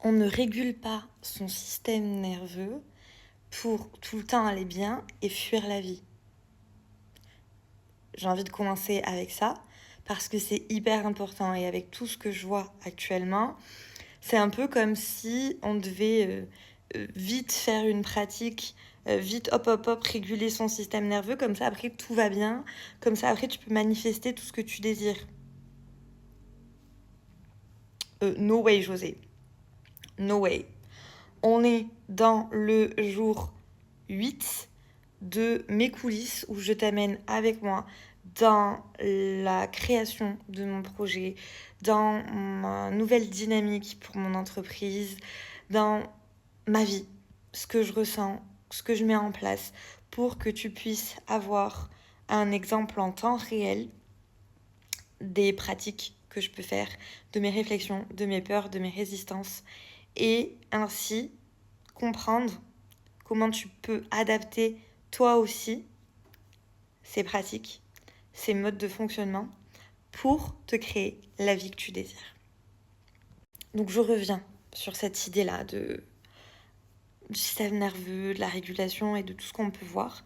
On ne régule pas son système nerveux pour tout le temps aller bien et fuir la vie. J'ai envie de commencer avec ça parce que c'est hyper important. Et avec tout ce que je vois actuellement, c'est un peu comme si on devait vite faire une pratique, vite hop, réguler son système nerveux. Comme ça, après, tout va bien. Comme ça, après, tu peux manifester tout ce que tu désires. No way, José. No way. On est dans le jour 8 de mes coulisses où je t'amène avec moi dans la création de mon projet, dans ma nouvelle dynamique pour mon entreprise, dans ma vie, ce que je ressens, ce que je mets en place pour que tu puisses avoir un exemple en temps réel des pratiques que je peux faire, de mes réflexions, de mes peurs, de mes résistances, et ainsi comprendre comment tu peux adapter toi aussi ces pratiques, ces modes de fonctionnement pour te créer la vie que tu désires. Donc je reviens sur cette idée-là du système nerveux, de la régulation et de tout ce qu'on peut voir.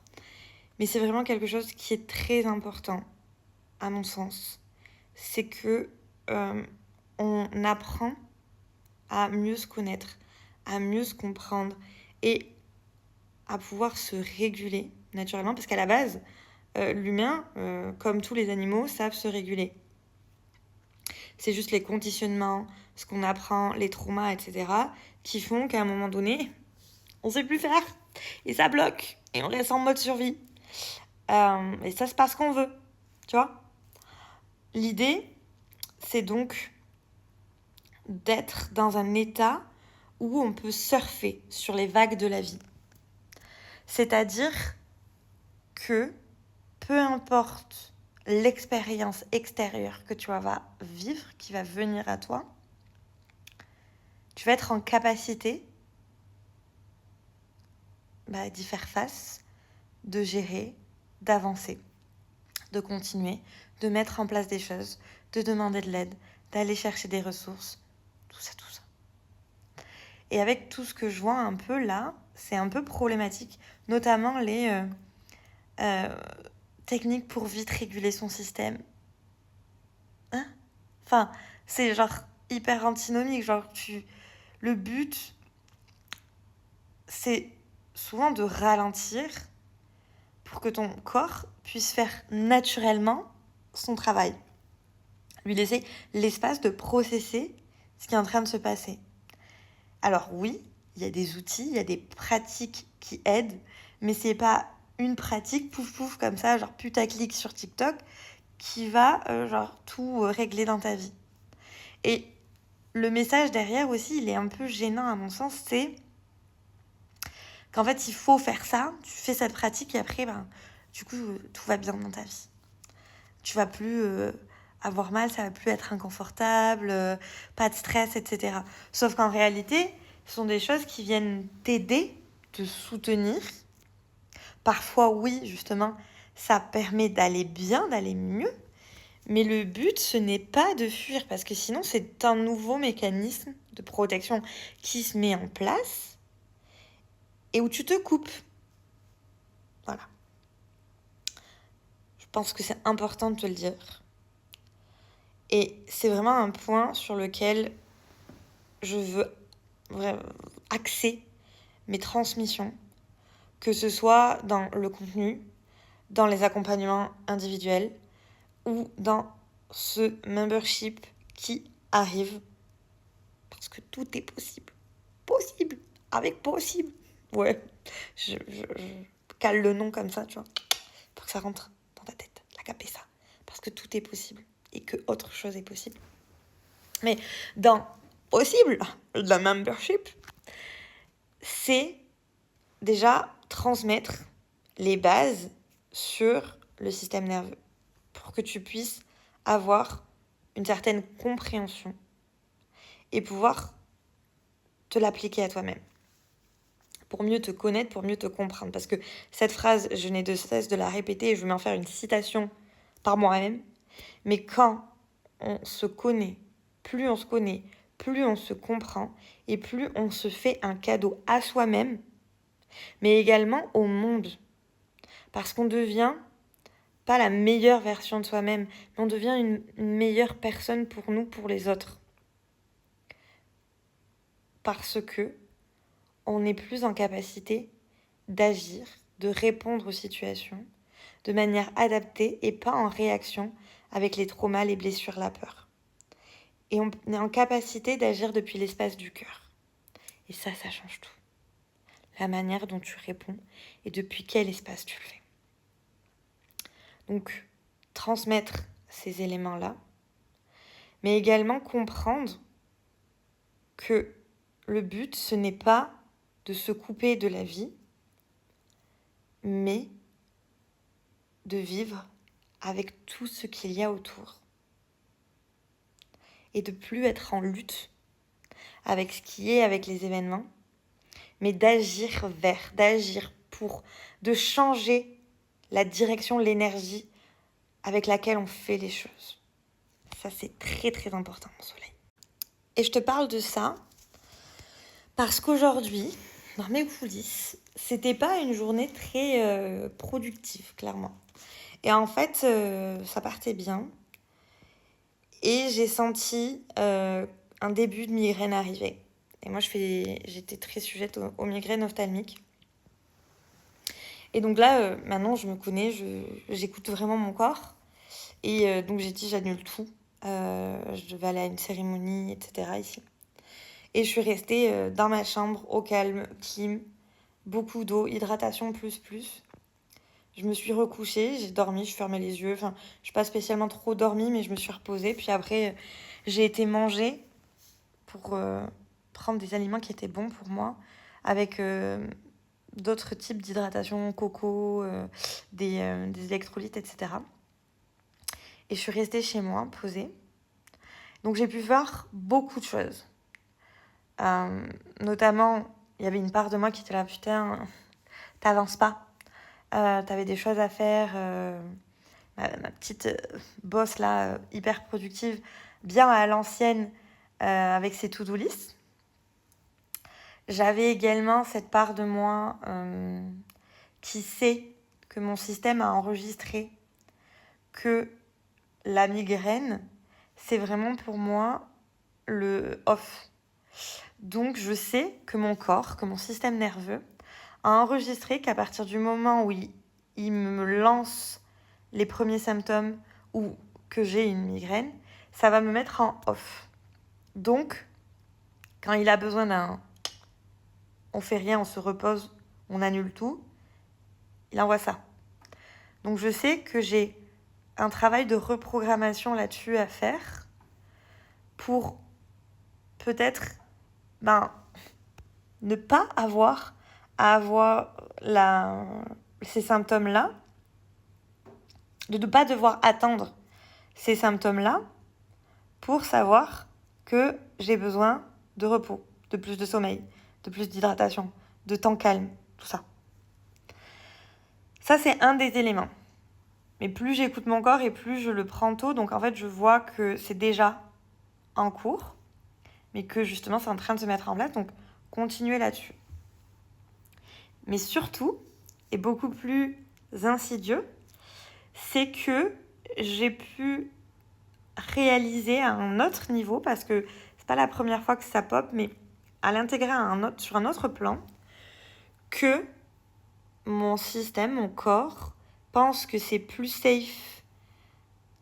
Mais c'est vraiment quelque chose qui est très important, à mon sens. C'est que on apprend à mieux se connaître, à mieux se comprendre et à pouvoir se réguler naturellement. Parce qu'à la base, l'humain, comme tous les animaux, savent se réguler. C'est juste les conditionnements, ce qu'on apprend, les traumas, etc., qui font qu'à un moment donné, on ne sait plus faire. Et ça bloque. Et on reste en mode survie. Et ça se passe qu'on veut. Tu vois ? L'idée, c'est donc d'être dans un état où on peut surfer sur les vagues de la vie. C'est-à-dire que peu importe l'expérience extérieure que tu vas vivre, qui va venir à toi, tu vas être en capacité d'y faire face, de gérer, d'avancer, de continuer, de mettre en place des choses, de demander de l'aide, d'aller chercher des ressources, tout ça. Et avec tout ce que je vois un peu là, c'est un peu problématique, notamment les techniques pour vite réguler son système. Enfin, c'est genre hyper antinomique, le but, c'est souvent de ralentir pour que ton corps puisse faire naturellement son travail. Lui laisser l'espace de processer ce qui est en train de se passer. Alors oui, il y a des outils, il y a des pratiques qui aident, mais c'est pas une pratique pouf comme ça, genre putaclic sur TikTok, qui va tout régler dans ta vie. Et le message derrière aussi, il est un peu gênant à mon sens, c'est qu'en fait, il faut faire ça, tu fais cette pratique et après, du coup, tout va bien dans ta vie. Tu vas plus avoir mal, ça va plus être inconfortable, pas de stress, etc. Sauf qu'en réalité, ce sont des choses qui viennent t'aider, te soutenir. Parfois, oui, justement, ça permet d'aller bien, d'aller mieux. Mais le but, ce n'est pas de fuir, parce que sinon, c'est un nouveau mécanisme de protection qui se met en place et où tu te coupes. Voilà. Je pense que c'est important de te le dire. Et c'est vraiment un point sur lequel je veux axer mes transmissions, que ce soit dans le contenu, dans les accompagnements individuels ou dans ce membership qui arrive. Parce que tout est possible. Possible. Avec possible. Ouais. Je cale le nom comme ça, tu vois. Pour que ça rentre dans ta tête. La capter ça. Parce que tout est possible. Et que autre chose est possible. Mais dans possible, le membership, c'est déjà transmettre les bases sur le système nerveux pour que tu puisses avoir une certaine compréhension et pouvoir te l'appliquer à toi-même pour mieux te connaître, pour mieux te comprendre. Parce que cette phrase, je n'ai de cesse de la répéter et je vais m'en faire une citation par moi-même. Mais quand on se connaît, plus on se connaît, plus on se comprend et plus on se fait un cadeau à soi-même, mais également au monde. Parce qu'on devient pas la meilleure version de soi-même, mais on devient une meilleure personne pour nous, pour les autres. Parce que on est plus en capacité d'agir, de répondre aux situations de manière adaptée et pas en réaction avec les traumas, les blessures, la peur. Et on est en capacité d'agir depuis l'espace du cœur. Et ça change tout. La manière dont tu réponds et depuis quel espace tu le fais. Donc, transmettre ces éléments-là, mais également comprendre que le but, ce n'est pas de se couper de la vie, mais de vivre avec tout ce qu'il y a autour. Et de plus être en lutte avec ce qui est, avec les événements, mais d'agir vers, d'agir pour, de changer la direction, l'énergie avec laquelle on fait les choses. Ça, c'est très très important, mon soleil. Et je te parle de ça parce qu'aujourd'hui, dans mes coulisses, c'était pas une journée très productive, clairement. Et en fait, ça partait bien. Et j'ai senti un début de migraine arriver. Et moi, j'étais très sujette aux migraines ophtalmiques. Et donc là, maintenant, je me connais, j'écoute vraiment mon corps. Et donc, j'ai dit, j'annule tout. Je devais aller à une cérémonie, etc. ici. Et je suis restée dans ma chambre, au calme, clim, beaucoup d'eau, hydratation plus. Je me suis recouchée, j'ai dormi, je fermais les yeux. Enfin, je n'ai pas spécialement trop dormi, mais je me suis reposée. Puis après, j'ai été manger pour prendre des aliments qui étaient bons pour moi, avec d'autres types d'hydratation, coco, des électrolytes, etc. Et je suis restée chez moi, posée. Donc j'ai pu voir beaucoup de choses. Notamment, il y avait une part de moi qui était là, putain, t'avances pas. T'avais des choses à faire. Ma petite boss là, hyper productive, bien à l'ancienne, avec ses to-do list. J'avais également cette part de moi qui sait que mon système a enregistré que la migraine, c'est vraiment pour moi le off. Donc je sais que mon corps, que mon système nerveux a enregistré qu'à partir du moment où il me lance les premiers symptômes ou que j'ai une migraine, ça va me mettre en off. Donc, quand il a besoin d'un on fait rien, on se repose, on annule tout, il envoie ça. Donc je sais que j'ai un travail de reprogrammation là-dessus à faire pour peut-être ne pas avoir à avoir ces symptômes-là, de ne pas devoir attendre ces symptômes-là pour savoir que j'ai besoin de repos, de plus de sommeil, de plus d'hydratation, de temps calme, tout ça. Ça, c'est un des éléments. Mais plus j'écoute mon corps et plus je le prends tôt. Donc en fait, je vois que c'est déjà en cours, mais que justement, c'est en train de se mettre en place. Donc, continuer là-dessus. Mais surtout, et beaucoup plus insidieux, c'est que j'ai pu réaliser à un autre niveau, parce que c'est pas la première fois que ça pop, mais à l'intégrer sur un autre plan, que mon système, mon corps, pense que c'est plus safe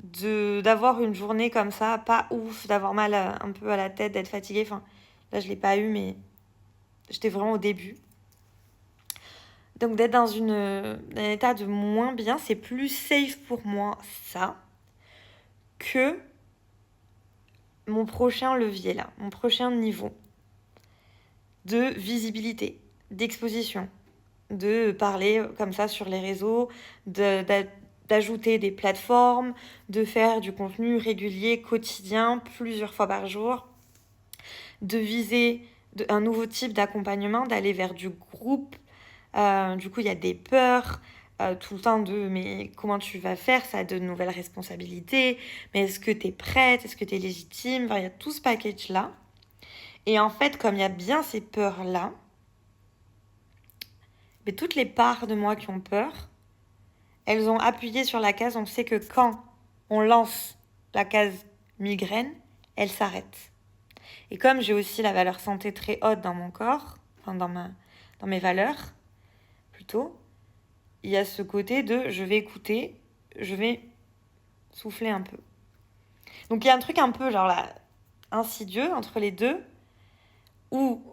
d'avoir une journée comme ça, pas ouf, d'avoir mal un peu à la tête, d'être fatiguée. Enfin, là, je l'ai pas eu, mais j'étais vraiment au début. Donc, d'être dans un état de moins bien, c'est plus safe pour moi, ça, que mon prochain levier, là, mon prochain niveau de visibilité, d'exposition, de parler comme ça sur les réseaux, d'ajouter des plateformes, de faire du contenu régulier, quotidien, plusieurs fois par jour, de viser un nouveau type d'accompagnement, d'aller vers du groupe. Du coup, il y a des peurs tout le temps mais comment tu vas faire, ça a de nouvelles responsabilités, mais est-ce que tu es prête, est-ce que tu es légitime, enfin, il y a tout ce package-là. Et en fait, comme il y a bien ces peurs-là, mais toutes les parts de moi qui ont peur, elles ont appuyé sur la case. On sait que quand on lance la case migraine, elle s'arrête. Et comme j'ai aussi la valeur santé très haute dans mon corps, enfin dans mes valeurs, plutôt, il y a ce côté de je vais écouter, je vais souffler un peu. Donc il y a un truc un peu genre là, insidieux entre les deux, où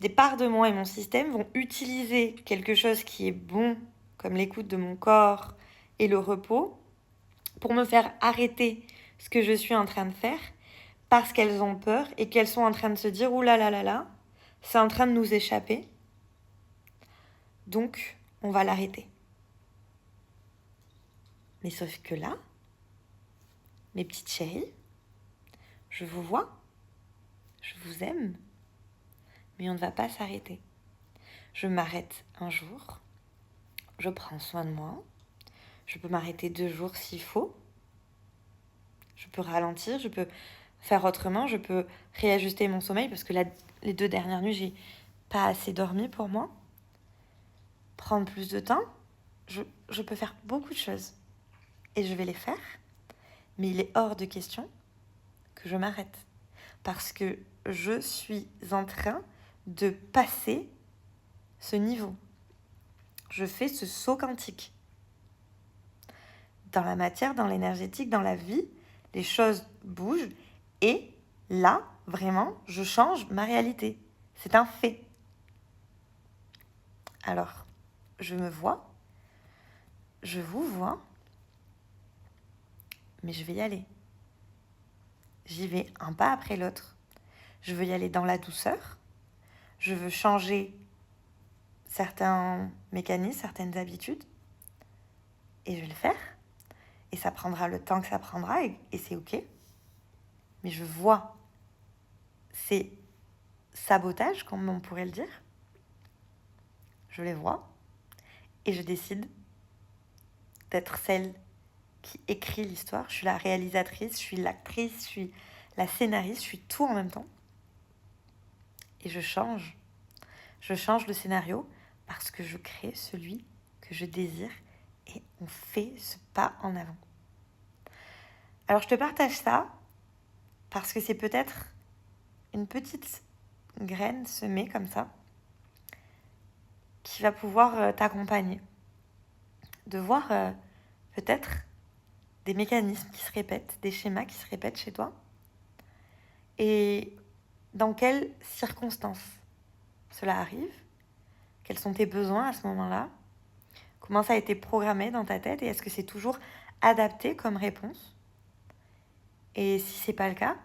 des parts de moi et mon système vont utiliser quelque chose qui est bon, comme l'écoute de mon corps et le repos, pour me faire arrêter ce que je suis en train de faire, parce qu'elles ont peur et qu'elles sont en train de se dire « Ouh là là là là, c'est en train de nous échapper, donc on va l'arrêter. » Mais sauf que là, mes petites chéries, je vous vois, je vous aime, mais on ne va pas s'arrêter. Je m'arrête un jour, je prends soin de moi, je peux m'arrêter 2 jours s'il faut, je peux ralentir, je peux faire autrement, je peux réajuster mon sommeil parce que les 2 dernières nuits, j'ai pas assez dormi pour moi. Prendre plus de temps, je peux faire beaucoup de choses et je vais les faire, mais il est hors de question que je m'arrête parce que je suis en train de passer ce niveau. Je fais ce saut quantique. Dans la matière, dans l'énergétique, dans la vie, les choses bougent et là, vraiment, je change ma réalité. C'est un fait. Alors, je me vois, je vous vois, mais je vais y aller. J'y vais un pas après l'autre. Je veux y aller dans la douceur. Je veux changer certains mécanismes, certaines habitudes. Et je vais le faire. Et ça prendra le temps que ça prendra et c'est OK. Mais je vois ces sabotages, comme on pourrait le dire. Je les vois. Et je décide d'être celle qui écrit l'histoire. Je suis la réalisatrice, je suis l'actrice, je suis la scénariste, je suis tout en même temps. Et je change. Je change le scénario parce que je crée celui que je désire et on fait ce pas en avant. Alors je te partage ça parce que c'est peut-être une petite graine semée comme ça qui va pouvoir t'accompagner. De voir peut-être des mécanismes qui se répètent, des schémas qui se répètent chez toi et dans quelles circonstances cela arrive, quels sont tes besoins à ce moment-là, comment ça a été programmé dans ta tête et est-ce que c'est toujours adapté comme réponse. Et si c'est pas le cas,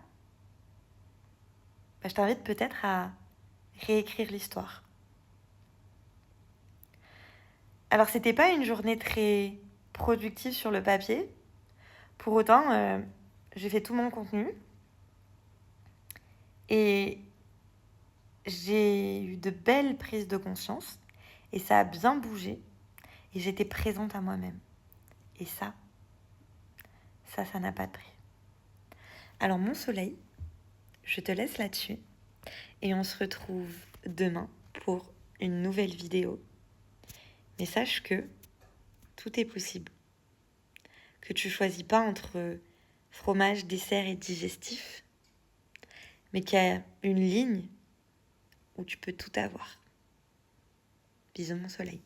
je t'invite peut-être à réécrire l'histoire. Alors c'était pas une journée très productive sur le papier, pour autant j'ai fait tout mon contenu et j'ai eu de belles prises de conscience et ça a bien bougé et j'étais présente à moi-même. Et ça n'a pas de prix. Alors mon soleil, je te laisse là-dessus et on se retrouve demain pour une nouvelle vidéo. Mais sache que tout est possible. Que tu choisis pas entre fromage, dessert et digestif, mais qu'il y a une ligne où tu peux tout avoir. Bisous mon soleil.